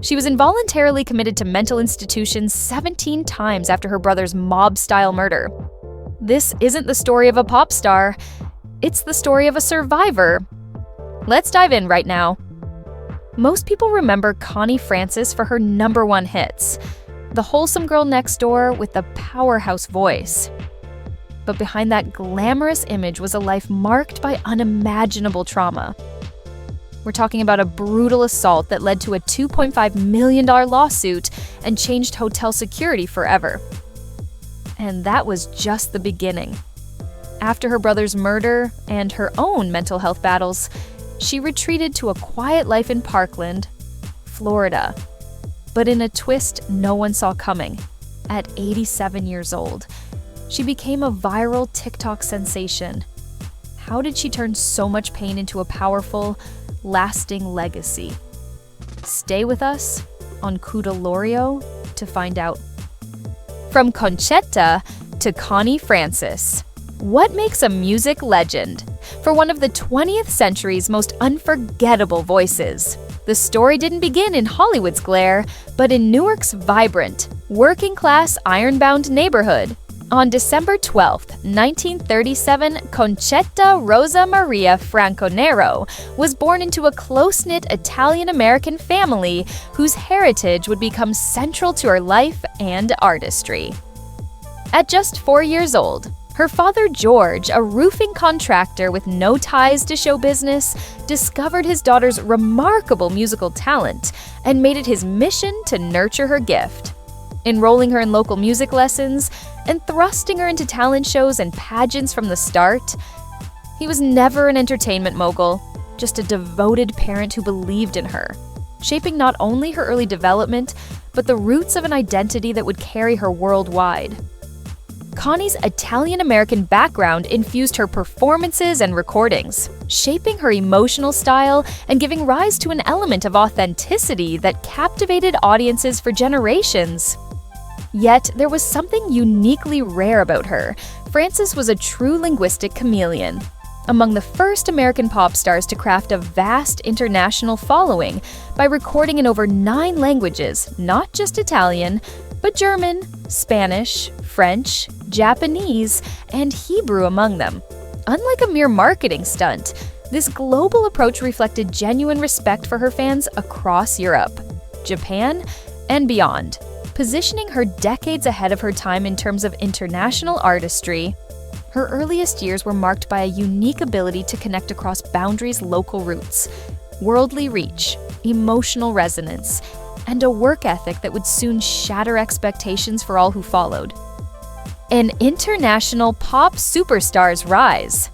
She was involuntarily committed to mental institutions 17 times after her brother's mob-style murder. This isn't the story of a pop star, it's the story of a survivor. Let's dive in right now. Most people remember Connie Francis for her #1 hits, the wholesome girl next door with the powerhouse voice. But behind that glamorous image was a life marked by unimaginable trauma. We're talking about a brutal assault that led to a $2.5 million lawsuit and changed hotel security forever. And that was just the beginning. After her brother's murder and her own mental health battles, she retreated to a quiet life in Parkland, Florida. But in a twist no one saw coming, at 87 years old, she became a viral TikTok sensation. How did she turn so much pain into a powerful, lasting legacy? Stay with us on Cudolorio to find out. From Conchetta to Connie Francis, what makes a music legend? For one of the 20th century's most unforgettable voices, the story didn't begin in Hollywood's glare, but in Newark's vibrant, working-class, iron-bound neighborhood. On December 12, 1937, Conchetta Rosa Maria Franconero was born into a close-knit Italian-American family whose heritage would become central to her life and artistry. At just 4 years old, her father George, a roofing contractor with no ties to show business, discovered his daughter's remarkable musical talent and made it his mission to nurture her gift. Enrolling her in local music lessons and thrusting her into talent shows and pageants from the start. He was never an entertainment mogul, just a devoted parent who believed in her, shaping not only her early development, but the roots of an identity that would carry her worldwide. Connie's Italian-American background infused her performances and recordings, shaping her emotional style and giving rise to an element of authenticity that captivated audiences for generations. Yet, there was something uniquely rare about her. Francis was a true linguistic chameleon, among the first American pop stars to craft a vast international following by recording in over 9 languages, not just Italian, but German, Spanish, French, Japanese, and Hebrew among them. Unlike a mere marketing stunt, this global approach reflected genuine respect for her fans across Europe, Japan, and beyond, positioning her decades ahead of her time in terms of international artistry. Her earliest years were marked by a unique ability to connect across boundaries' local roots, worldly reach, emotional resonance, and a work ethic that would soon shatter expectations for all who followed. An international pop superstar's rise.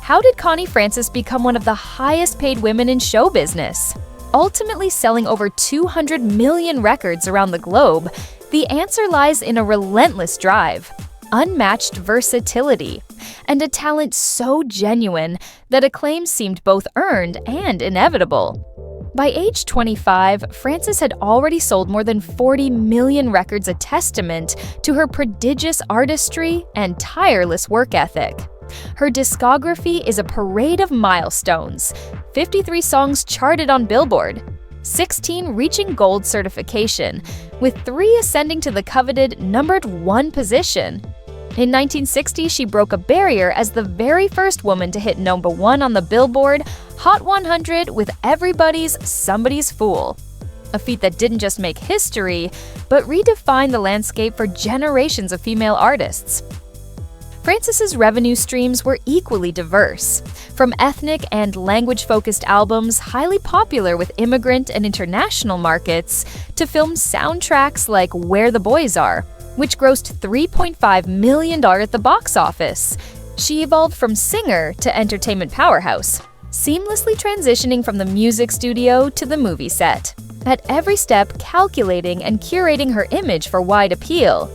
How did Connie Francis become one of the highest-paid women in show business? Ultimately selling over 200 million records around the globe, the answer lies in a relentless drive, unmatched versatility, and a talent so genuine that acclaim seemed both earned and inevitable. By age 25, Francis had already sold more than 40 million records, a testament to her prodigious artistry and tireless work ethic. Her discography is a parade of milestones: 53 songs charted on Billboard, 16 reaching gold certification, with 3 ascending to the coveted #1 position. In 1960, she broke a barrier as the very first woman to hit #1 on the Billboard Hot 100 with Everybody's Somebody's Fool, a feat that didn't just make history, but redefined the landscape for generations of female artists. Francis's revenue streams were equally diverse, from ethnic and language-focused albums highly popular with immigrant and international markets, to film soundtracks like Where the Boys Are, which grossed $3.5 million at the box office. She evolved from singer to entertainment powerhouse, seamlessly transitioning from the music studio to the movie set, at every step calculating and curating her image for wide appeal.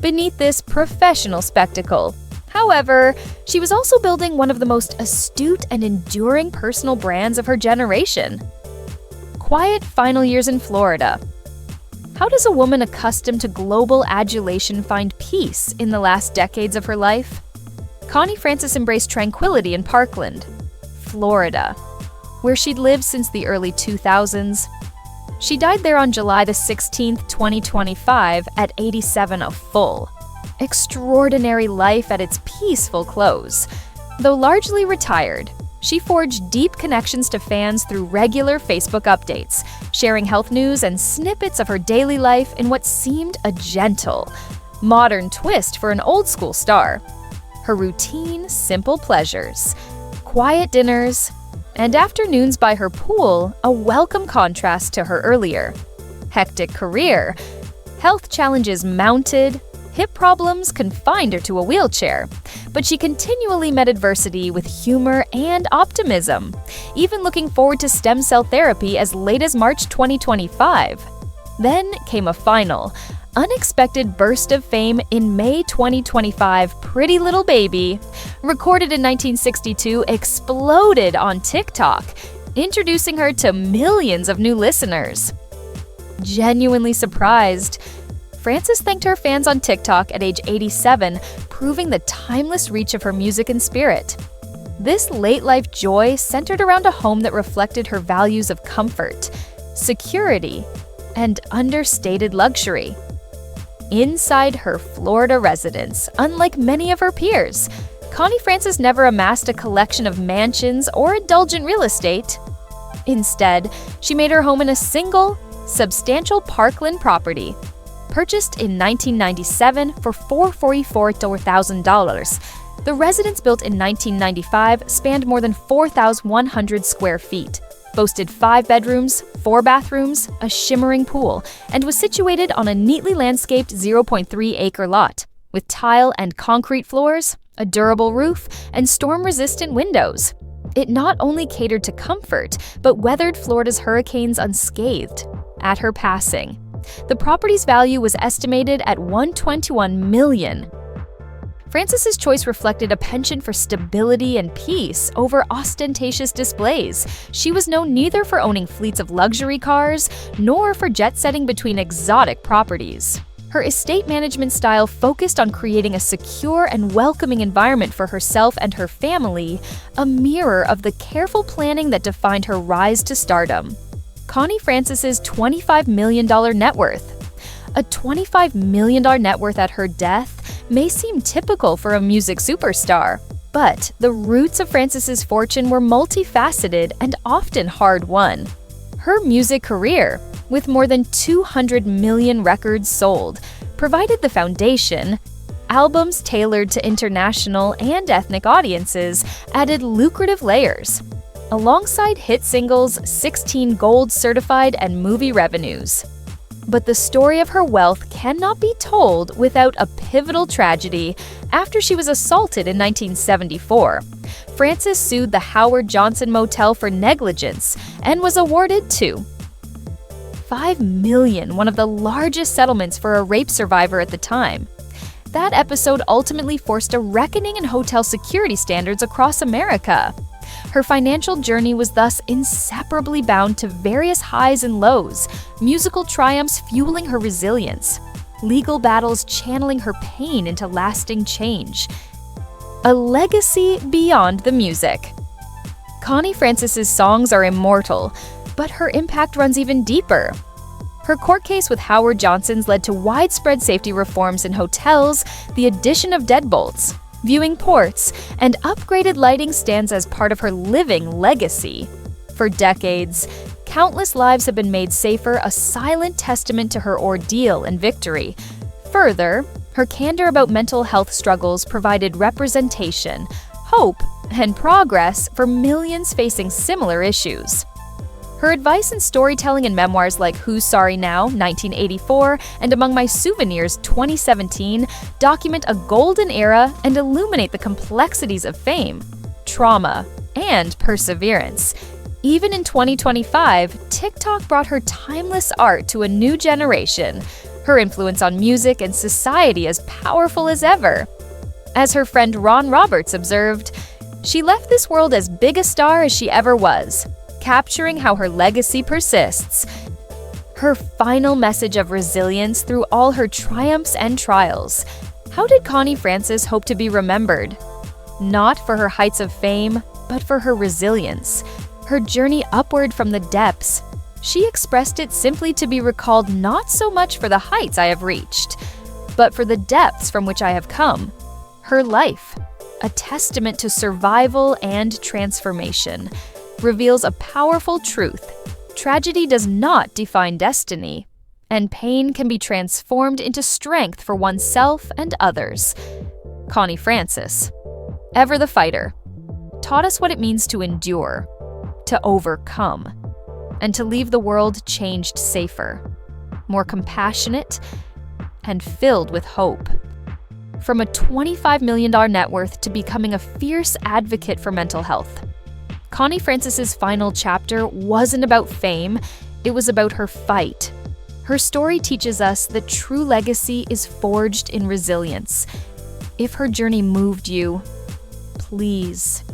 Beneath this professional spectacle, however, she was also building one of the most astute and enduring personal brands of her generation. Quiet final years in Florida. How does a woman accustomed to global adulation find peace in the last decades of her life? Connie Francis embraced tranquility in Parkland, Florida, where she'd lived since the early 2000s. She died there on July 16, 2025, at 87 a full. Extraordinary life at its peaceful close. Though largely retired, she forged deep connections to fans through regular Facebook updates, sharing health news and snippets of her daily life in what seemed a gentle, modern twist for an old-school star. Her routine, simple pleasures, quiet dinners, and afternoons by her pool, a welcome contrast to her earlier hectic career. Health challenges mounted, hip problems confined her to a wheelchair, but she continually met adversity with humor and optimism, even looking forward to stem cell therapy as late as March 2025. Then came a final, unexpected burst of fame in May 2025. Pretty Little Baby, recorded in 1962, exploded on TikTok, introducing her to millions of new listeners. Genuinely surprised, Francis thanked her fans on TikTok at age 87, proving the timeless reach of her music and spirit. This late-life joy centered around a home that reflected her values of comfort, security, and understated luxury. Inside her Florida residence, unlike many of her peers, Connie Francis never amassed a collection of mansions or indulgent real estate. Instead, she made her home in a single, substantial parkland property, purchased in 1997 for $444,000. The residence, built in 1995, spanned more than 4,100 square feet, boasted 5 bedrooms, 4 bathrooms, a shimmering pool, and was situated on a neatly landscaped 0.3-acre lot, with tile and concrete floors, a durable roof, and storm-resistant windows. It not only catered to comfort, but weathered Florida's hurricanes unscathed. At her passing, the property's value was estimated at $121 million. Francis's choice reflected a penchant for stability and peace over ostentatious displays. She was known neither for owning fleets of luxury cars nor for jet-setting between exotic properties. Her estate management style focused on creating a secure and welcoming environment for herself and her family, a mirror of the careful planning that defined her rise to stardom. Connie Francis's $25 million net worth. A $25 million net worth at her death may seem typical for a music superstar, but the roots of Francis's fortune were multifaceted and often hard-won. Her music career, with more than 200 million records sold, provided the foundation. Albums tailored to international and ethnic audiences added lucrative layers, alongside hit singles, 16 gold certified, and movie revenues. But the story of her wealth cannot be told without a pivotal tragedy. After she was assaulted in 1974, Francis sued the Howard Johnson Motel for negligence and was awarded $5 million, one of the largest settlements for a rape survivor at the time. That episode ultimately forced a reckoning in hotel security standards across America. Her financial journey was thus inseparably bound to various highs and lows, musical triumphs fueling her resilience, legal battles channeling her pain into lasting change. A legacy beyond the music. Connie Francis's songs are immortal, but her impact runs even deeper. Her court case with Howard Johnson's led to widespread safety reforms in hotels, the addition of deadbolts, viewing ports, and upgraded lighting stands as part of her living legacy. For decades, countless lives have been made safer, a silent testament to her ordeal and victory. Further, her candor about mental health struggles provided representation, hope, and progress for millions facing similar issues. Her advice and storytelling in memoirs like Who's Sorry Now, 1984, and Among My Souvenirs, 2017, document a golden era and illuminate the complexities of fame, trauma, and perseverance. Even in 2025, TikTok brought her timeless art to a new generation, her influence on music and society as powerful as ever. As her friend Ron Roberts observed, "She left this world as big a star as she ever was, capturing how her legacy persists." Her final message of resilience through all her triumphs and trials. How did Connie Francis hope to be remembered? Not for her heights of fame, but for her resilience, her journey upward from the depths, She expressed it simply to be recalled not so much for the heights I have reached, but for the depths from which I have come. Her life, a testament to survival and transformation, reveals a powerful truth. Tragedy does not define destiny, and pain can be transformed into strength for oneself and others. Connie Francis, ever the fighter, taught us what it means to endure, to overcome, and to leave the world changed safer, more compassionate, and filled with hope. From a $25 million net worth to becoming a fierce advocate for mental health, Connie Francis's final chapter wasn't about fame, it was about her fight. Her story teaches us that true legacy is forged in resilience. If her journey moved you, please